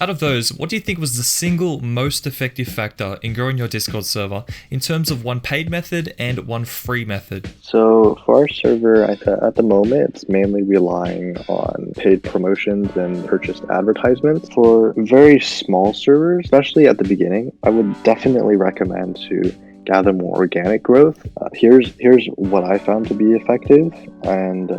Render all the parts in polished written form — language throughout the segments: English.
Out of those, what do you think was the single most effective factor in growing your Discord server in terms of one paid method and one free method? So for our server, at the moment, it's mainly relying on paid promotions and purchased advertisements. For very small servers, especially at the beginning, I would definitely recommend to gather more organic growth. Here's what I found to be effective, and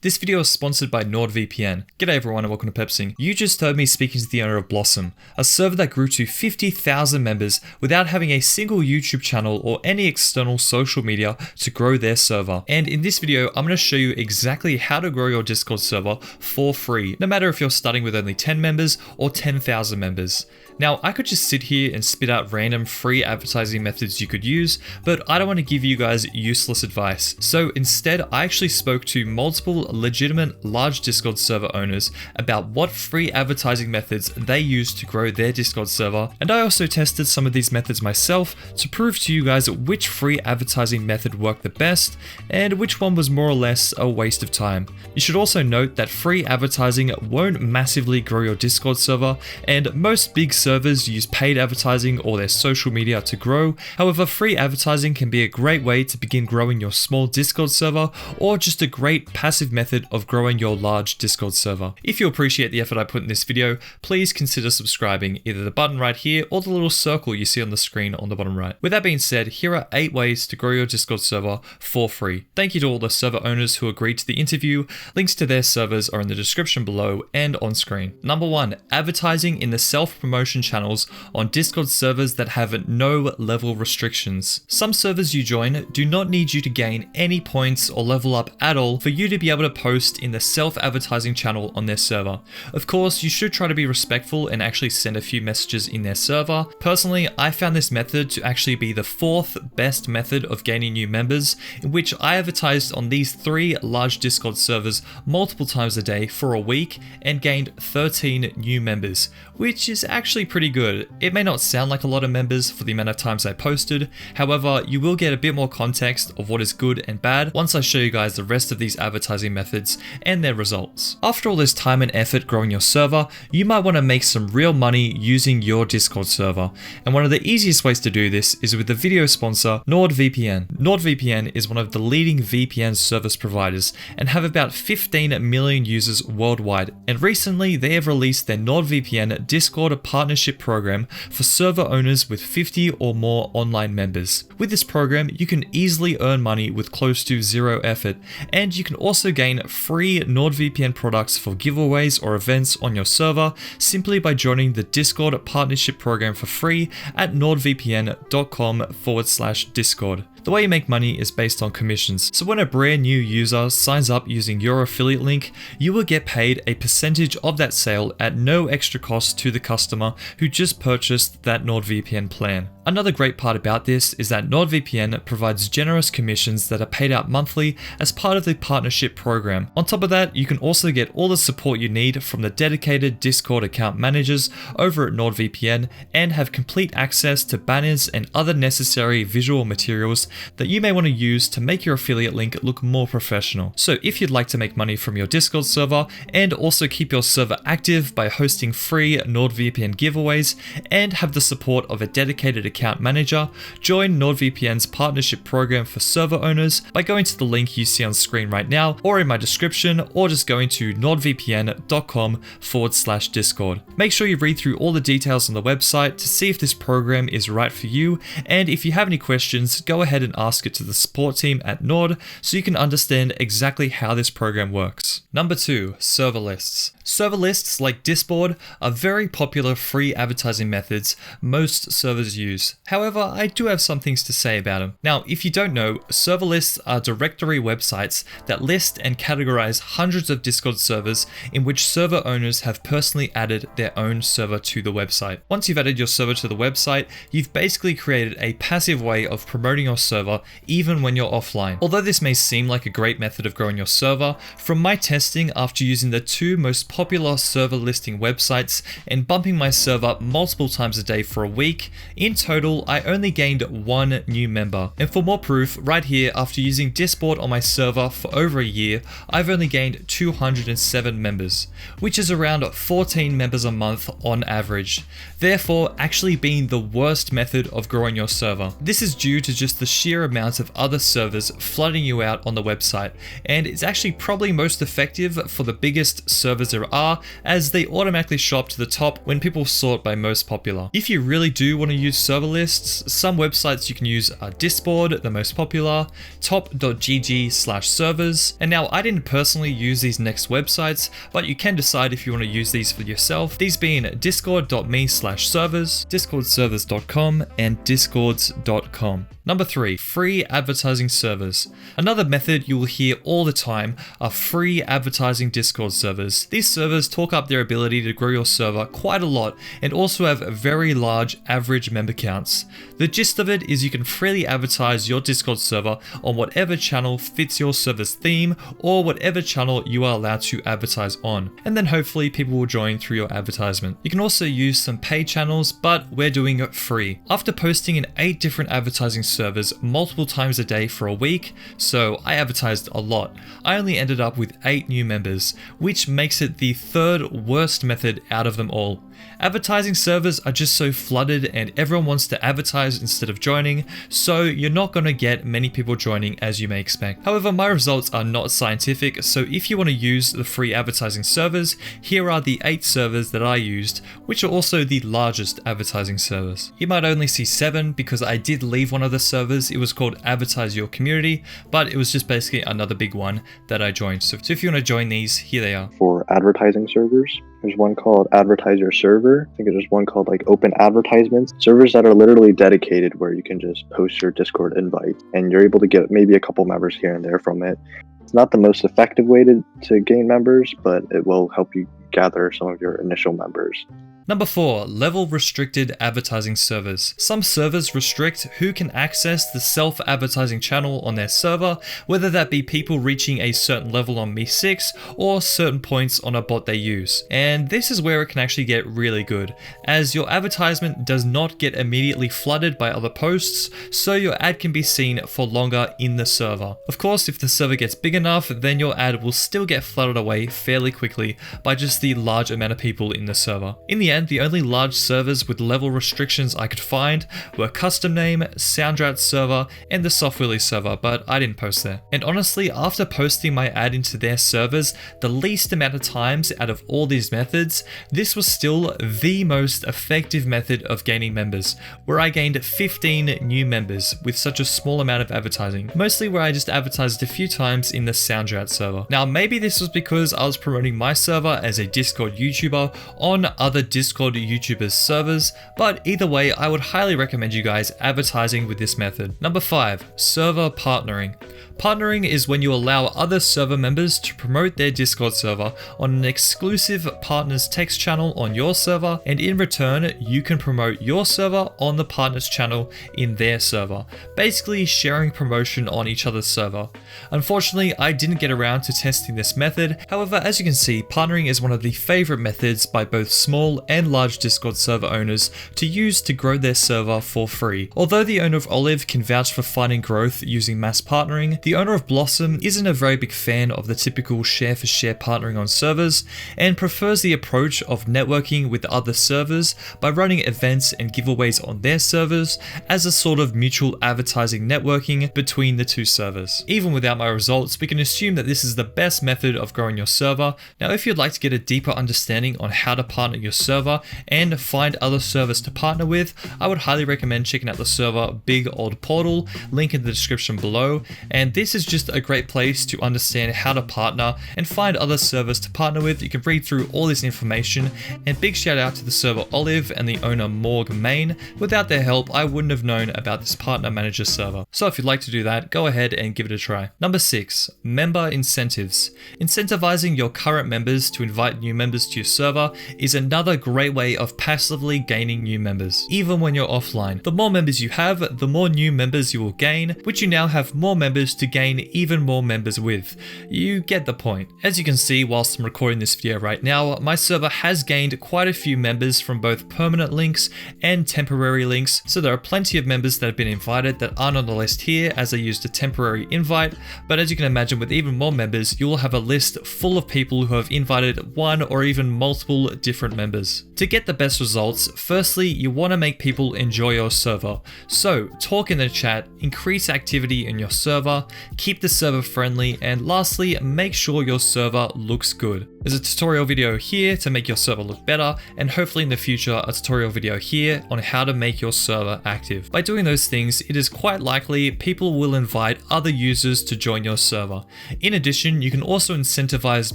This video is sponsored by NordVPN. G'day everyone and welcome to PEPZING. You just heard me speaking to the owner of Blossom, a server that grew to 50,000 members without having a single YouTube channel or any external social media to grow their server. And in this video, I'm going to show you exactly how to grow your Discord server for free, no matter if you're starting with only 10 members or 10,000 members. Now, I could just sit here and spit out random free advertising methods you could use, but I don't want to give you guys useless advice. So instead, I actually spoke to multiple legitimate large Discord server owners about what free advertising methods they use to grow their Discord server, and I also tested some of these methods myself to prove to you guys which free advertising method worked the best and which one was more or less a waste of time. You should also note that free advertising won't massively grow your Discord server, and most big servers use paid advertising or their social media to grow. However, free advertising can be a great way to begin growing your small Discord server, or just a great passive method of growing your large Discord server. If you appreciate the effort I put in this video, please consider subscribing, either the button right here or the little circle you see on the screen on the bottom right. With that being said, here are 8 ways to grow your Discord server for free. Thank you to all the server owners who agreed to the interview. Links to their servers are in the description below and on screen. Number 1, advertising in the self-promotion channels on Discord servers that have no level restrictions. Some servers you join do not need you to gain any points or level up at all for you to be able to post in the self-advertising channel on their server. Of course, you should try to be respectful and actually send a few messages in their server. Personally, I found this method to actually be the 4th best method of gaining new members, in which I advertised on these 3 large Discord servers multiple times a day for a week and gained 13 new members, which is actually pretty good. It may not sound like a lot of members for the amount of times I posted, however, you will get a bit more context of what is good and bad once I show you guys the rest of these advertising methods and their results. After all this time and effort growing your server, you might want to make some real money using your Discord server, and one of the easiest ways to do this is with the video sponsor NordVPN. NordVPN is one of the leading VPN service providers and have about 15 million users worldwide, and recently they have released their NordVPN Discord partnership program for server owners with 50 or more online members. With this program, you can easily earn money with close to zero effort, and you can also gain free NordVPN products for giveaways or events on your server simply by joining the Discord partnership program for free at nordvpn.com/discord. The way you make money is based on commissions, so when a brand new user signs up using your affiliate link, you will get paid a percentage of that sale at no extra cost to the customer who just purchased that NordVPN plan. Another great part about this is that NordVPN provides generous commissions that are paid out monthly as part of the partnership program. On top of that, you can also get all the support you need from the dedicated Discord account managers over at NordVPN and have complete access to banners and other necessary visual materials that you may want to use to make your affiliate link look more professional. So if you'd like to make money from your Discord server and also keep your server active by hosting free NordVPN giveaways and have the support of a dedicated account manager, join NordVPN's partnership program for server owners by going to the link you see on screen right now or in my description, or just going to nordvpn.com/discord. Make sure you read through all the details on the website to see if this program is right for you, and if you have any questions, go ahead and ask it to the support team at Nord so you can understand exactly how this program works. Number 2, server lists. Server lists like Discord are very popular free advertising methods most servers use. However, I do have some things to say about them. Now, if you don't know, server lists are directory websites that list and categorize hundreds of Discord servers in which server owners have personally added their own server to the website. Once you've added your server to the website, you've basically created a passive way of promoting your server even when you're offline. Although this may seem like a great method of growing your server, from my testing after using the 2 most popular server listing websites and bumping my server up multiple times a day for a week, in total I only gained 1 new member. And for more proof, right here, after using Discord on my server for over a year, I've only gained 207 members, which is around 14 members a month on average, therefore actually being the worst method of growing your server. This is due to just the sheer amount of other servers flooding you out on the website, and it's actually probably most effective for the biggest servers there are, as they automatically show up to the top when people sort by most popular. If you really do want to use server lists, some websites you can use are Discord, the most popular, top.gg/servers, and now I didn't personally use these next websites, but you can decide if you want to use these for yourself, these being discord.me/servers, discordservers.com, and discords.com. Number 3, free advertising servers. Another method you will hear all the time are free advertising Discord servers. These servers talk up their ability to grow your server quite a lot and also have very large average member counts. The gist of it is you can freely advertise your Discord server on whatever channel fits your server's theme or whatever channel you are allowed to advertise on, and then hopefully people will join through your advertisement. You can also use some paid channels, but we're doing it free. After posting in 8 different advertising servers multiple times a day for a week, so I advertised a lot, I only ended up with 8 new members, which makes it the 3rd worst method out of them all. Advertising servers are just so flooded and everyone wants to advertise instead of joining, so you're not going to get many people joining as you may expect. However, my results are not scientific, so if you want to use the free advertising servers, here are the 8 servers that I used, which are also the largest advertising servers. You might only see 7 because I did leave one of the servers. It was called Advertise Your Community, but it was just basically another big one that I joined. So if you want to join these, here they are. For advertising servers, there's one called Advertise Your Server. I think there's one called like Open Advertisements. Servers that are literally dedicated where you can just post your Discord invite and you're able to get maybe a couple members here and there from it. It's not the most effective way to gain members, but it will help you gather some of your initial members. Number 4, level restricted advertising servers. Some servers restrict who can access the self-advertising channel on their server, whether that be people reaching a certain level on Me6 or certain points on a bot they use. And this is where it can actually get really good, as your advertisement does not get immediately flooded by other posts, so your ad can be seen for longer in the server. Of course, if the server gets big enough, then your ad will still get flooded away fairly quickly by just the large amount of people in the server. In the end, the only large servers with level restrictions I could find were Custom Name, Soundrat server, and the Softwilly server, but I didn't post there. And honestly, after posting my ad into their servers the least amount of times out of all these methods, this was still the most effective method of gaining members, where I gained 15 new members with such a small amount of advertising, mostly where I just advertised a few times in the Soundrat server. Now, maybe this was because I was promoting my server as a Discord YouTuber on other Discord YouTubers servers, but either way, I would highly recommend you guys advertising with this method. Number 5, server partnering. Partnering is when you allow other server members to promote their Discord server on an exclusive partners text channel on your server, and in return, you can promote your server on the partners channel in their server, basically sharing promotion on each other's server. Unfortunately, I didn't get around to testing this method. However, as you can see, partnering is one of the favorite methods by both small and large Discord server owners to use to grow their server for free. Although the owner of Olive can vouch for finding growth using mass partnering, the owner of Blossom isn't a very big fan of the typical share for share partnering on servers and prefers the approach of networking with other servers by running events and giveaways on their servers as a sort of mutual advertising networking between the two servers. Even without my results, we can assume that this is the best method of growing your server. Now, if you'd like to get a deeper understanding on how to partner your server and find other servers to partner with, I would highly recommend checking out the server Big Old Portal, link in the description below. And this is just a great place to understand how to partner and find other servers to partner with. You can read through all this information, and big shout out to the server Olive and the owner Morg Main. Without their help, I wouldn't have known about this partner manager server. So if you'd like to do that, go ahead and give it a try. Number 6, member incentives. Incentivizing your current members to invite new members to your server is another great way of passively gaining new members. Even when you're offline, the more members you have, the more new members you will gain, which you now have more members to to gain even more members with. You get the point. As you can see whilst I'm recording this video right now, my server has gained quite a few members from both permanent links and temporary links, so there are plenty of members that have been invited that aren't on the list here as I used a temporary invite, but as you can imagine, with even more members, you'll have a list full of people who have invited one or even multiple different members. To get the best results, firstly, you want to make people enjoy your server. So talk in the chat, increase activity in your server, keep the server friendly, and lastly, make sure your server looks good. There's a tutorial video here to make your server look better, and hopefully in the future a tutorial video here on how to make your server active. By doing those things, it is quite likely people will invite other users to join your server. In addition, you can also incentivize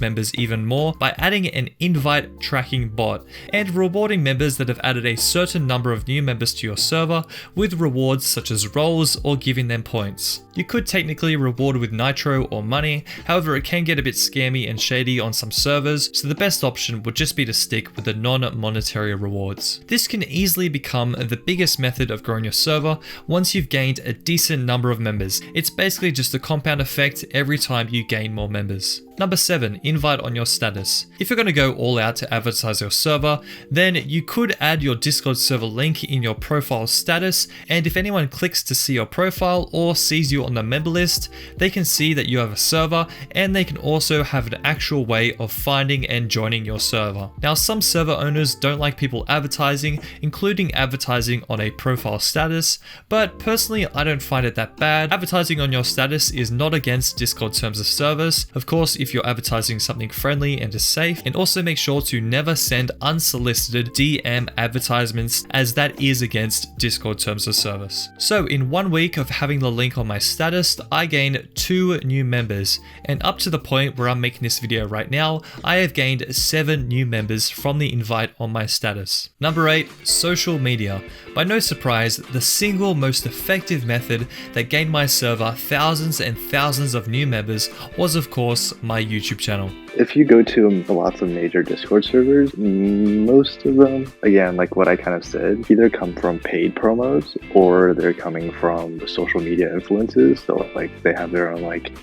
members even more by adding an invite tracking bot and rewarding members that have added a certain number of new members to your server with rewards such as roles or giving them points. You could technically reward with nitro or money, however it can get a bit scammy and shady on some servers, so the best option would just be to stick with the non-monetary rewards. This can easily become the biggest method of growing your server once you've gained a decent number of members. It's basically just a compound effect every time you gain more members. Number 7, invite on your status. If you're going to go all out to advertise your server, then you could add your Discord server link in your profile status, and if anyone clicks to see your profile or sees you on the member list, they can see that you have a server, and they can also have an actual way of finding and joining your server. Now, some server owners don't like people advertising, including advertising on a profile status, but personally I don't find it that bad. Advertising on your status is not against Discord terms of service. Of course, if you're advertising something friendly and is safe, and also make sure to never send unsolicited DM advertisements, as that is against Discord terms of service. So in 1 week of having the link on my status, I gained 2 new members, and up to the point where I'm making this video right now, I have gained 7 new members from the invite on my status. Number 8, social media. By no surprise, the single most effective method that gained my server thousands and thousands of new members was of course my YouTube channel. If you go to lots of major Discord servers, most of them, again, like what I kind of said, either come from paid promos or they're coming from social media influences. So like they have their own like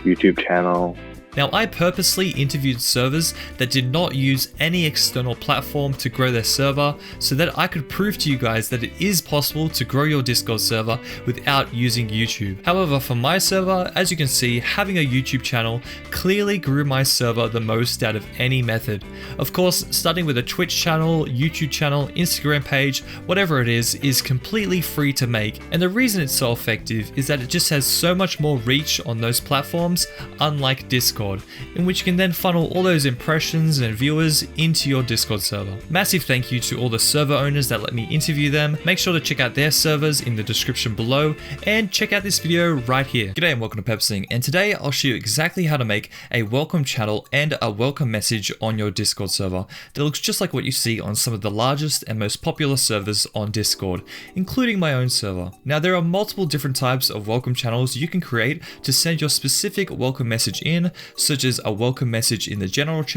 YouTube channel. Now, I purposely interviewed servers that did not use any external platform to grow their server so that I could prove to you guys that it is possible to grow your Discord server without using YouTube. However, for my server, as you can see, having a YouTube channel clearly grew my server the most out of any method. Of course, starting with a Twitch channel, YouTube channel, Instagram page, whatever it is completely free to make. And the reason it's so effective is that it just has so much more reach on those platforms, unlike Discord, in which you can then funnel all those impressions and viewers into your Discord server. Massive thank you to all the server owners that let me interview them. Make sure to check out their servers in the description below and check out this video right here. G'day and welcome to PEPZING, and today I'll show you exactly how to make a welcome channel and a welcome message on your Discord server that looks just like what you see on some of the largest and most popular servers on Discord, including my own server. Now, there are multiple different types of welcome channels you can create to send your specific welcome message in, such as a welcome message in the general chat,